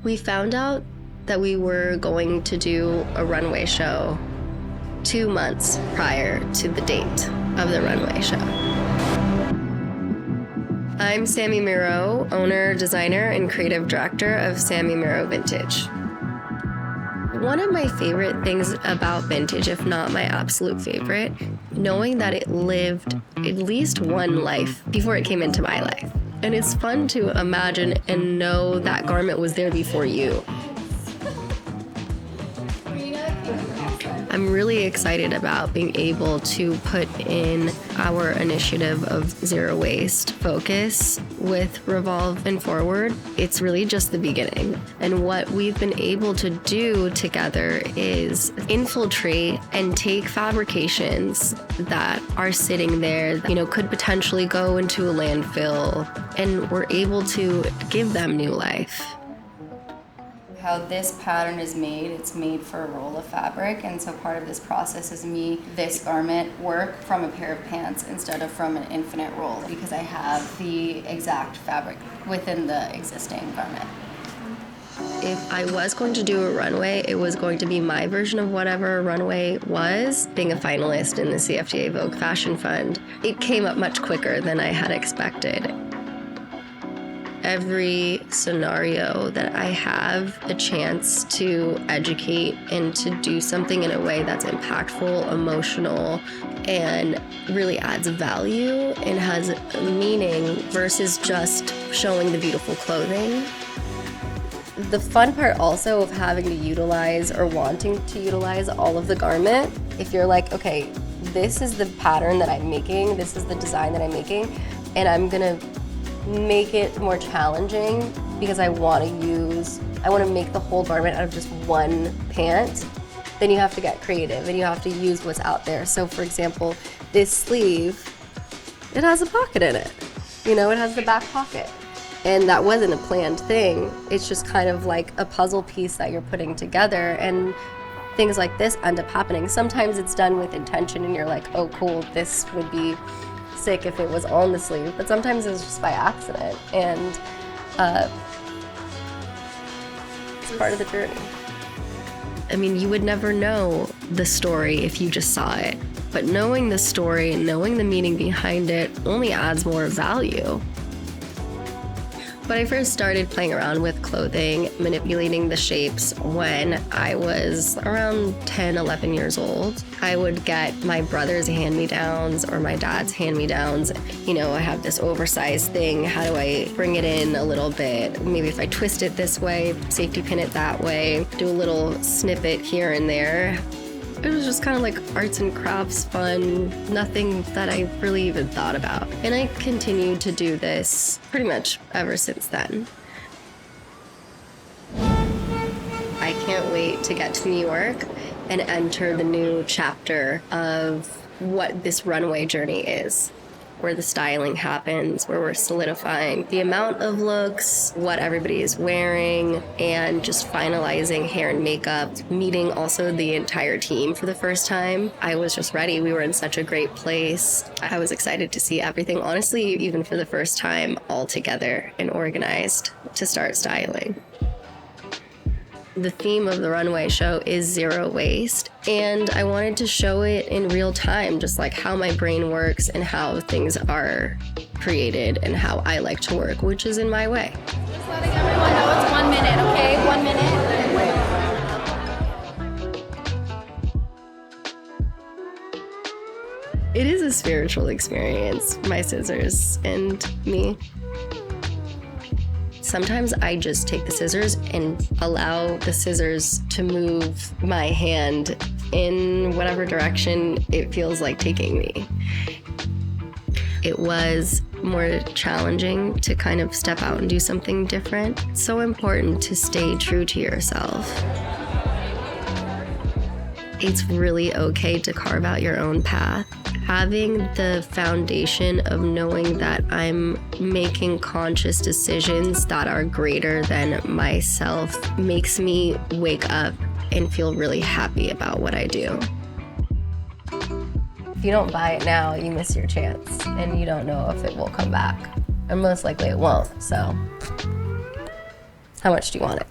We found out that we were going to do a runway show 2 months prior to the date of the runway show. I'm Sami Miro, owner, designer, and creative director of Sami Miro Vintage. One of my favorite things about vintage, if not my absolute favorite, knowing that it lived at least one life before it came into my life. And it's fun to imagine and know that garment was there before you. I'm really excited about being able to put in our initiative of zero waste focus with Revolve and Forward. It's really just the beginning. And what we've been able to do together is infiltrate and take fabrications that are sitting there, could potentially go into a landfill, and we're able to give them new life. How this pattern is made, it's made for a roll of fabric, and so part of this process is this garment work from a pair of pants instead of from an infinite roll, because I have the exact fabric within the existing garment. If I was going to do a runway, it was going to be my version of whatever a runway was. Being a finalist in the CFDA Vogue Fashion Fund, it came up much quicker than I had expected. Every scenario that I have a chance to educate and to do something in a way that's impactful, emotional, and really adds value and has meaning versus just showing the beautiful clothing. The fun part also of having to utilize or wanting to utilize all of the garment, if you're like, okay, this is the pattern that I'm making, this is the design that I'm making, and I'm gonna make it more challenging because I want to make the whole garment out of just one pant, then you have to get creative and you have to use what's out there. So for example, this sleeve, it has a pocket in it. It has the back pocket. And that wasn't a planned thing. It's just kind of like a puzzle piece that you're putting together, and things like this end up happening. Sometimes it's done with intention and you're like, oh cool, this would be sick if it was on the sleeve, but sometimes it's just by accident, and it's part of the journey. I mean, you would never know the story if you just saw it, but knowing the story and knowing the meaning behind it only adds more value. When I first started playing around with clothing, manipulating the shapes when I was around 10, 11 years old, I would get my brother's hand-me-downs or my dad's hand-me-downs. I have this oversized thing. How do I bring it in a little bit? Maybe if I twist it this way, safety pin it that way, do a little snippet here and there. It was just kind of like arts and crafts fun, nothing that I really even thought about. And I continued to do this pretty much ever since then. I can't wait to get to New York and enter the new chapter of what this runway journey is, where the styling happens, where we're solidifying the amount of looks, what everybody is wearing, and just finalizing hair and makeup, meeting also the entire team for the first time. I was just ready. We were in such a great place. I was excited to see everything, honestly, even for the first time, all together and organized to start styling. The theme of the runway show is zero waste, and I wanted to show it in real time, just like how my brain works and how things are created and how I like to work, which is in my way. Just letting everyone know it's 1 minute, okay? 1 minute. It is a spiritual experience, my scissors and me. Sometimes I just take the scissors and allow the scissors to move my hand in whatever direction it feels like taking me. It was more challenging to kind of step out and do something different. It's so important to stay true to yourself. It's really okay to carve out your own path. Having the foundation of knowing that I'm making conscious decisions that are greater than myself makes me wake up and feel really happy about what I do. If you don't buy it now, you miss your chance, and you don't know if it will come back. And most likely it won't, so how much do you want it?